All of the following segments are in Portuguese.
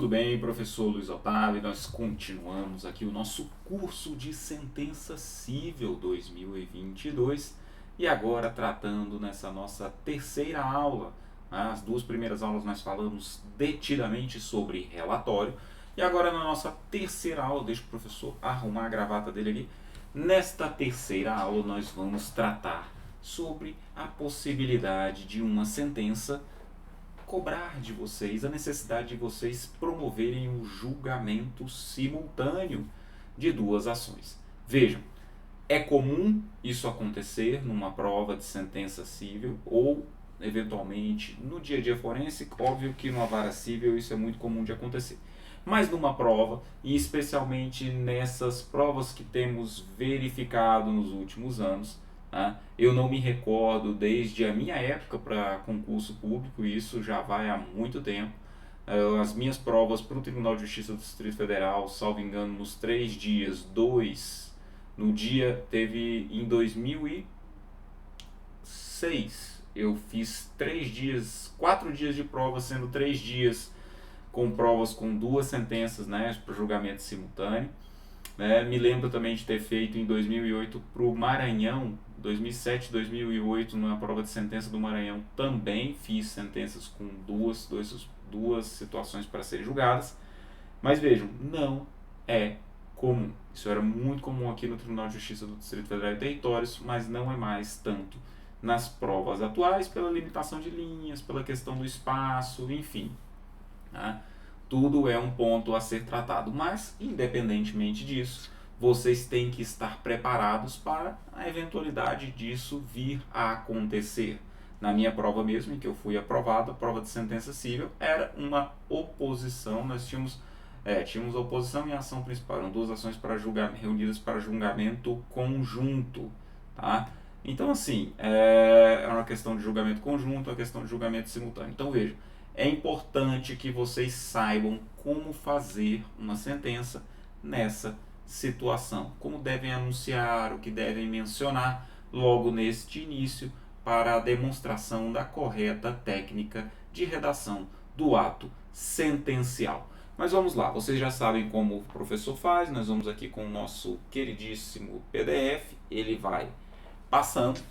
tudo bem? Professor Luiz Otávio, nós continuamos aqui o nosso curso de Sentença Civil 2022 e agora tratando nessa nossa terceira aula. As duas primeiras aulas nós falamos detidamente sobre relatório e agora na nossa terceira aula, deixa o professor arrumar a gravata dele ali. Nesta terceira aula nós vamos tratar sobre a possibilidade de uma sentença cobrar de vocês a necessidade de vocês promoverem o julgamento simultâneo de duas ações. Vejam, é comum isso acontecer numa prova de sentença civil ou, eventualmente, no dia a dia forense. Óbvio que numa vara civil isso é muito comum de acontecer. Mas numa prova, e especialmente nessas provas que temos verificado nos últimos anos, eu não me recordo desde a minha época para concurso público, isso já vai há muito tempo. As minhas provas para o Tribunal de Justiça do Distrito Federal, salvo engano, nos 3 dias, 2 no dia, teve em 2006, eu fiz 3 dias, 4 dias de prova, sendo 3 dias com provas com 2 sentenças, né, para julgamento simultâneo. Me lembro também de ter feito em 2008 para o Maranhão, 2007, 2008, numa prova de sentença do Maranhão, também fiz sentenças com duas situações para serem julgadas. Mas vejam, não é comum. Isso era muito comum aqui no Tribunal de Justiça do Distrito Federal e Territórios, mas não é mais tanto nas provas atuais, pela limitação de linhas, pela questão do espaço, enfim. Tudo é um ponto a ser tratado, mas independentemente disso, vocês têm que estar preparados para a eventualidade disso vir a acontecer. Na minha prova mesmo, em que eu fui aprovado, a prova de sentença civil, era uma oposição, nós tínhamos oposição e ação principal, eram 2 ações reunidas para julgamento conjunto, tá? Então assim, é uma questão de julgamento conjunto, uma questão de julgamento simultâneo. Então veja, é importante que vocês saibam como fazer uma sentença nessa situação, como devem anunciar, o que devem mencionar logo neste início para a demonstração da correta técnica de redação do ato sentencial. Mas vamos lá, vocês já sabem como o professor faz, nós vamos aqui com o nosso queridíssimo PDF, ele vai passando,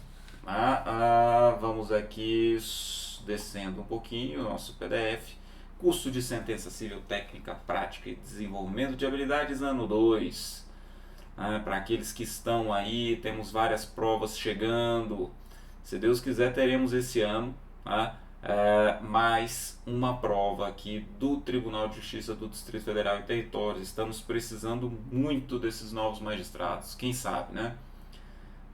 vamos aqui descendo um pouquinho o nosso PDF, curso de sentença civil técnica, prática e desenvolvimento de habilidades ano 2, para aqueles que estão aí, temos várias provas chegando, se Deus quiser teremos esse ano, mais uma prova aqui do Tribunal de Justiça do Distrito Federal e Territórios. Estamos precisando muito desses novos magistrados, quem sabe, né?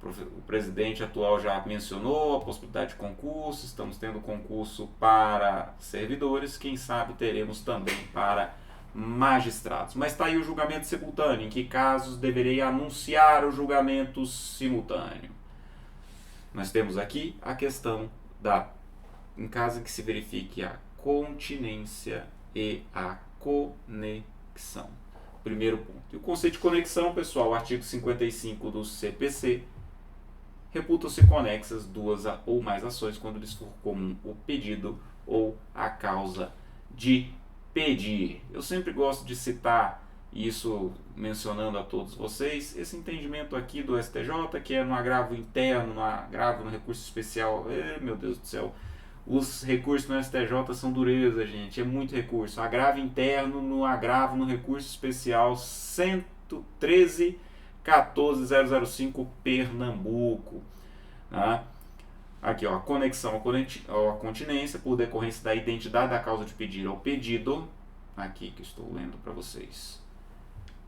O presidente atual já mencionou a possibilidade de concurso, estamos tendo concurso para servidores, quem sabe teremos também para magistrados. Mas está aí o julgamento simultâneo, em que casos deverei anunciar o julgamento simultâneo. Nós temos aqui a questão em caso em que se verifique a continência e a conexão. Primeiro ponto. E o conceito de conexão, pessoal, artigo 55 do CPC, reputam-se conexas 2 ou mais ações quando lhes for comum o pedido ou a causa de pedir. Eu sempre gosto de citar isso, mencionando a todos vocês, esse entendimento aqui do STJ, que é no agravo interno, no agravo no recurso especial. Meu Deus do céu, os recursos no STJ são dureza, gente, é muito recurso. Agravo interno no agravo no recurso especial 113 14005 Pernambuco. Aqui, a conexão à continência por decorrência da identidade da causa de pedir ao pedido, aqui que estou lendo para vocês,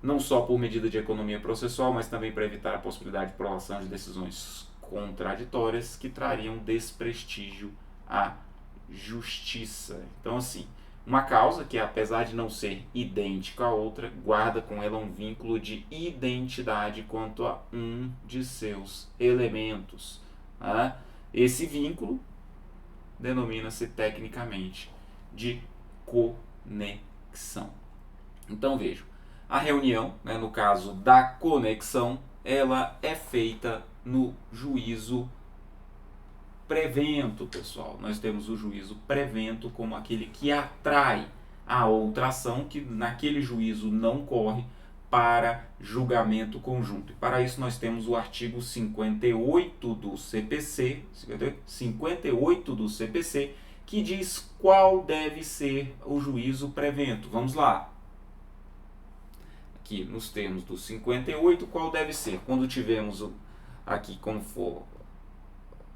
não só por medida de economia processual, mas também para evitar a possibilidade de prolação de decisões contraditórias que trariam desprestígio à justiça. Então, assim, uma causa que, apesar de não ser idêntica à outra, guarda com ela um vínculo de identidade quanto a um de seus elementos. Esse vínculo denomina-se tecnicamente de conexão. Então vejam, a reunião, no caso da conexão, ela é feita no juízo prevento, pessoal. Nós temos o juízo prevento como aquele que atrai a outra ação que naquele juízo não corre para julgamento conjunto. E para isso nós temos o artigo 58 do CPC, 58 do CPC, que diz qual deve ser o juízo prevento. Vamos lá. Aqui nos termos do 58, qual deve ser? Quando tivermos aqui, como for,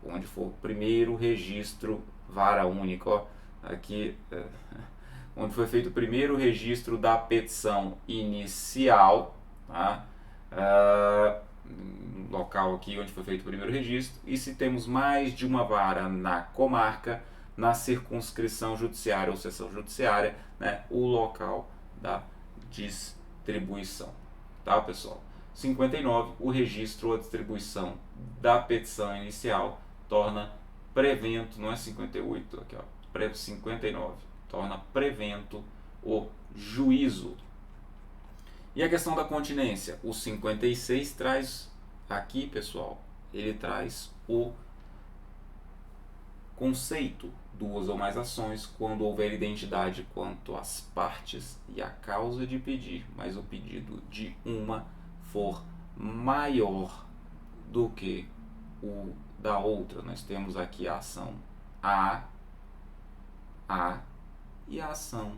onde for primeiro registro, vara única, ó, aqui, onde foi feito o primeiro registro da petição inicial, tá? Local aqui onde foi feito o primeiro registro, e se temos mais de uma vara na comarca, na circunscrição judiciária ou seção judiciária, né, o local da distribuição. Tá, pessoal? 59, o registro ou a distribuição da petição inicial torna prevento, não é 58, aqui ó, 59, torna prevento o juízo. E a questão da continência, o 56 traz aqui, pessoal, ele traz o conceito, duas ou mais ações, quando houver identidade quanto às partes e a causa de pedir, mas o pedido de uma for maior do que o da outra. Nós temos aqui a ação A e a ação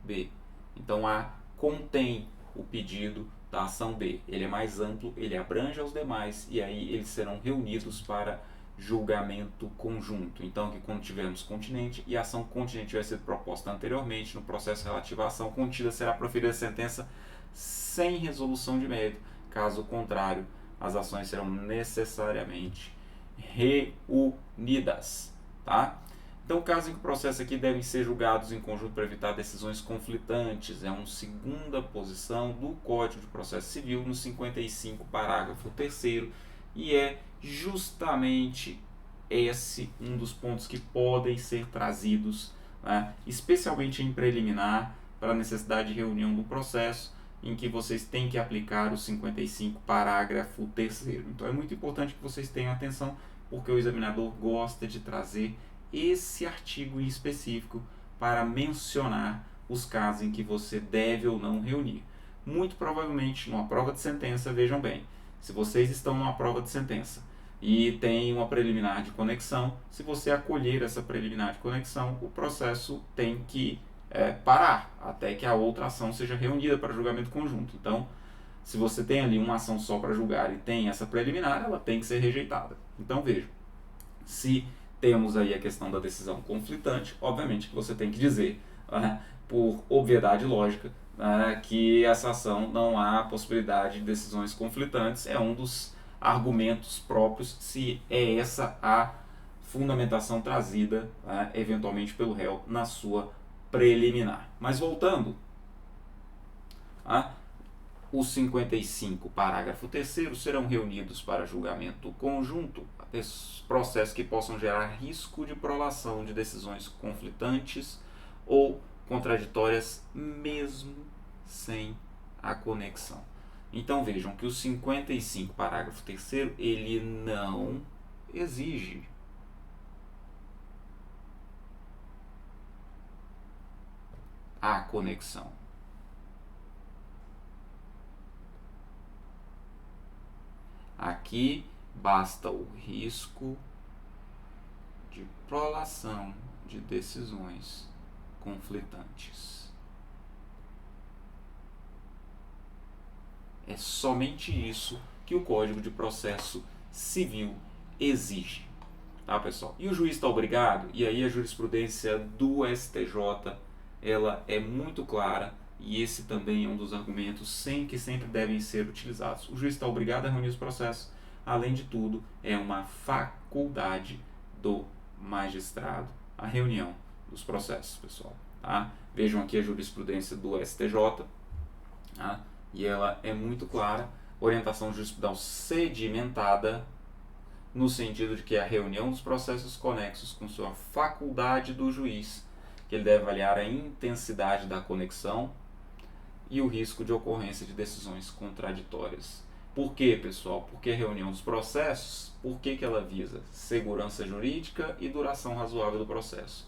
B. Então A contém o pedido da ação B. Ele é mais amplo, ele abrange aos demais e aí eles serão reunidos para julgamento conjunto. Então aqui quando tivermos continente e a ação continente tiver sido proposta anteriormente, no processo relativo à ação contida será proferida a sentença sem resolução de mérito. Caso contrário, as ações serão necessariamente reunidas, tá? Então, caso em que o processo aqui devem ser julgados em conjunto para evitar decisões conflitantes, é uma segunda posição do Código de Processo Civil no 55, parágrafo 3º, e é justamente esse um dos pontos que podem ser trazidos, né, especialmente em preliminar, para a necessidade de reunião do processo, em que vocês têm que aplicar o 55, parágrafo 3º. Então, é muito importante que vocês tenham atenção, porque o examinador gosta de trazer esse artigo em específico para mencionar os casos em que você deve ou não reunir. Muito provavelmente, numa prova de sentença, vejam bem, se vocês estão numa prova de sentença e tem uma preliminar de conexão, se você acolher essa preliminar de conexão, o processo tem que parar até que a outra ação seja reunida para julgamento conjunto. Então, se você tem ali uma ação só para julgar e tem essa preliminar, ela tem que ser rejeitada. Então, vejam, se temos aí a questão da decisão conflitante, obviamente que você tem que dizer, por obviedade lógica, que essa ação não há possibilidade de decisões conflitantes, é um dos argumentos próprios, se é essa a fundamentação trazida eventualmente pelo réu na sua preliminar. Mas voltando, os 55, parágrafo 3º, serão reunidos para julgamento conjunto processos que possam gerar risco de prolação de decisões conflitantes ou contraditórias, mesmo sem a conexão. Então vejam que o 55, parágrafo 3º, ele não exige a conexão. Aqui basta o risco de prolação de decisões conflitantes. É somente isso que o Código de Processo Civil exige. Tá, pessoal? E o juiz está obrigado, e aí a jurisprudência do STJ ela é muito clara, e esse também é um dos argumentos que sempre devem ser utilizados. O juiz está obrigado a reunir os processos, além de tudo, é uma faculdade do magistrado a reunião dos processos, pessoal. Tá? Vejam aqui a jurisprudência do STJ, tá? E ela é muito clara, orientação jurisprudicial sedimentada, no sentido de que a reunião dos processos conexos com sua faculdade do juiz, que ele deve avaliar a intensidade da conexão e o risco de ocorrência de decisões contraditórias. Por quê, pessoal? Porque a reunião dos processos, por que ela visa? Segurança jurídica e duração razoável do processo.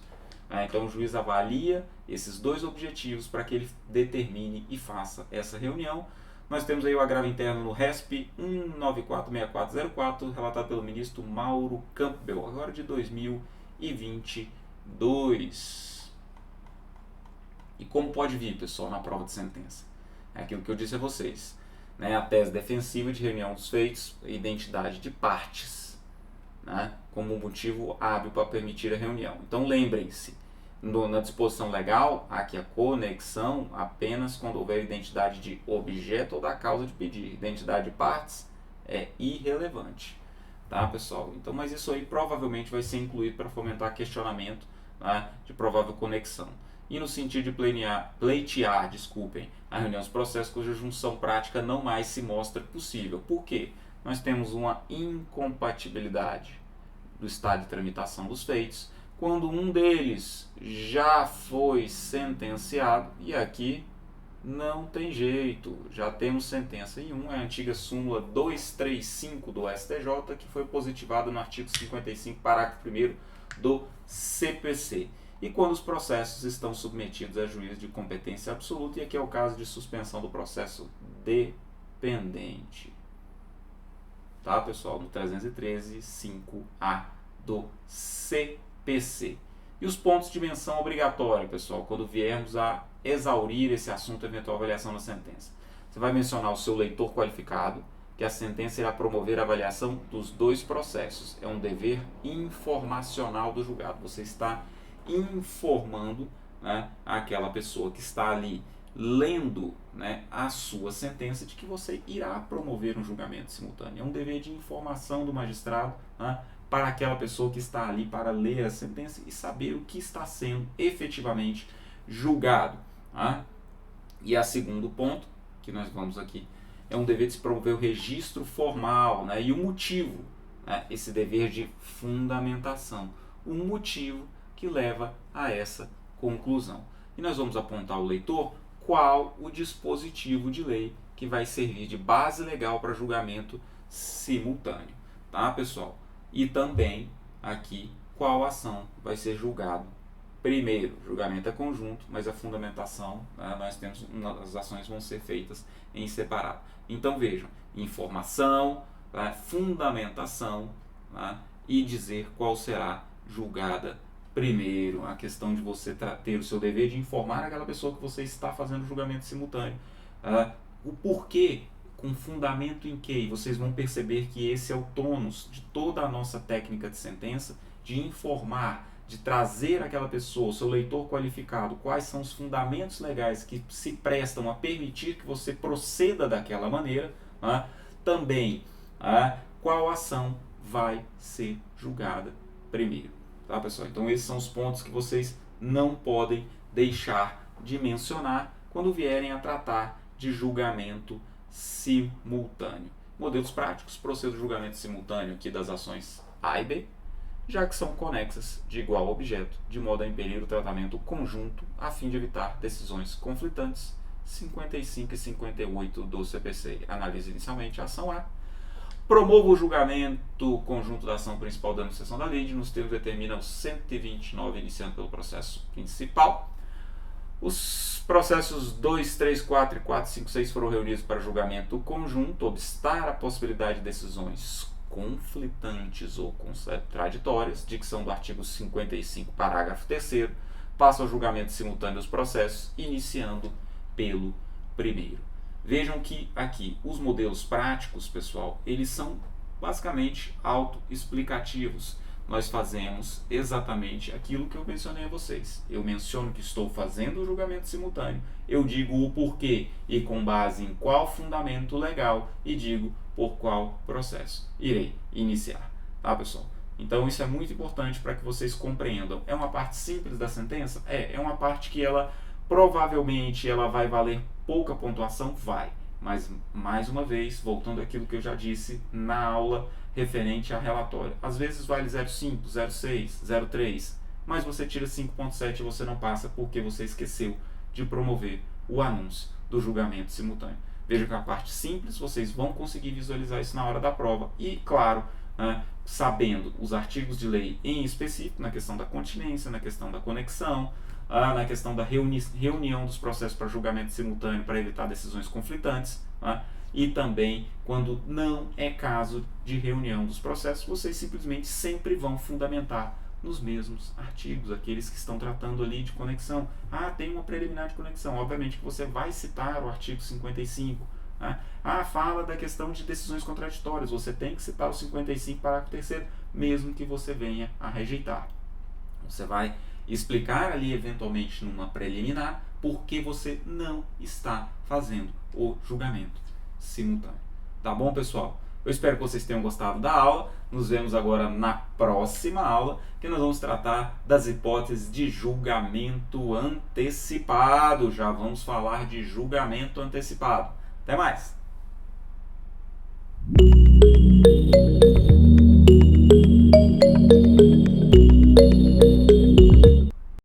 Então o juiz avalia esses dois objetivos para que ele determine e faça essa reunião. Nós temos aí o agravo interno no RESP 1946404, relatado pelo ministro Mauro Campbell, agora de 2022. E como pode vir, pessoal, na prova de sentença? É aquilo que eu disse a vocês, né? A tese defensiva de reunião dos feitos, identidade de partes, né? Como motivo hábil para permitir a reunião. Então lembrem-se, na disposição legal, há aqui a conexão apenas quando houver identidade de objeto ou da causa de pedir. Identidade de partes é irrelevante, tá, pessoal? Então, mas isso aí provavelmente vai ser incluído para fomentar questionamento, né, de provável conexão. E no sentido de pleitear, a reunião dos processos cuja junção prática não mais se mostra possível. Por quê? Nós temos uma incompatibilidade do estado de tramitação dos feitos, quando um deles já foi sentenciado, e aqui não tem jeito, já temos sentença em um, é a antiga súmula 235 do STJ, que foi positivada no artigo 55, parágrafo 1º do CPC. E quando os processos estão submetidos a juízo de competência absoluta, e aqui é o caso de suspensão do processo dependente. Tá, pessoal? No 313, 5A do CPC. E os pontos de menção obrigatória, pessoal, quando viermos a exaurir esse assunto, eventual avaliação na sentença. Você vai mencionar o seu leitor qualificado, que a sentença irá promover a avaliação dos dois processos. É um dever informacional do julgado. Você está informando, né, aquela pessoa que está ali lendo, né, a sua sentença de que você irá promover um julgamento simultâneo. É um dever de informação do magistrado, né, para aquela pessoa que está ali para ler a sentença e saber o que está sendo efetivamente julgado. Né? E a segundo ponto, que nós vamos aqui, é um dever de se promover o registro formal, né, e o motivo, né, esse dever de fundamentação, o motivo que leva a essa conclusão. E nós vamos apontar ao leitor qual o dispositivo de lei que vai servir de base legal para julgamento simultâneo. Tá, pessoal? E também aqui qual ação vai ser julgado primeiro. O julgamento é conjunto, mas a fundamentação, né, nós temos, as ações vão ser feitas em separado. Então vejam, informação, né, fundamentação, né, e dizer qual será julgada primeiro. A questão de você ter o seu dever de informar aquela pessoa que você está fazendo julgamento simultâneo. O porquê, com fundamento em que, vocês vão perceber que esse é o tônus de toda a nossa técnica de sentença, de informar, de trazer aquela pessoa, o seu leitor qualificado, quais são os fundamentos legais que se prestam a permitir que você proceda daquela maneira, né? Também qual ação vai ser julgada primeiro. Tá, pessoal? Então esses são os pontos que vocês não podem deixar de mencionar quando vierem a tratar de julgamento simultâneo. Modelos práticos, procedo de julgamento simultâneo aqui das ações A e B, já que são conexas de igual objeto, de modo a impedir o tratamento conjunto a fim de evitar decisões conflitantes. 55 e 58 do CPC. Analise inicialmente a ação A. Promova o julgamento conjunto da ação principal da enunciação da lei, nos termos determina o 129, iniciando pelo processo principal. Os processos 2, 3, 4 e 4, 5, 6 foram reunidos para julgamento conjunto, obstar a possibilidade de decisões conflitantes ou contraditórias, dicção do artigo 55, parágrafo 3º, passa ao julgamento simultâneo dos processos, iniciando pelo primeiro. Vejam que aqui os modelos práticos, pessoal, eles são basicamente autoexplicativos. Nós fazemos exatamente aquilo que eu mencionei a vocês. Eu menciono que estou fazendo o julgamento simultâneo, eu digo o porquê e com base em qual fundamento legal e digo por qual processo irei iniciar. Tá, pessoal? Então isso é muito importante para que vocês compreendam. É uma parte simples da sentença? É uma parte que ela provavelmente ela vai valer pouca pontuação? Vai. Mas, mais uma vez, voltando àquilo que eu já disse na aula referente a relatório. Às vezes vale 0,5, 0,6, 0,3, mas você tira 5,7 e você não passa porque você esqueceu de promover o anúncio do julgamento simultâneo. Veja que a parte simples, vocês vão conseguir visualizar isso na hora da prova. E, claro, né, sabendo os artigos de lei em específico, na questão da continência, na questão da conexão, na questão da reunião dos processos para julgamento simultâneo para evitar decisões conflitantes, e também quando não é caso de reunião dos processos, vocês simplesmente sempre vão fundamentar nos mesmos artigos, aqueles que estão tratando ali de conexão. Tem uma preliminar de conexão, obviamente que você vai citar o artigo 55, fala da questão de decisões contraditórias, você tem que citar o 55, parágrafo 3º, mesmo que você venha a rejeitar. Você vai explicar ali eventualmente numa preliminar por que você não está fazendo o julgamento simultâneo. Tá bom, pessoal? Eu espero que vocês tenham gostado da aula. Nos vemos agora na próxima aula, que nós vamos tratar das hipóteses de julgamento antecipado. Já vamos falar de julgamento antecipado. Até mais!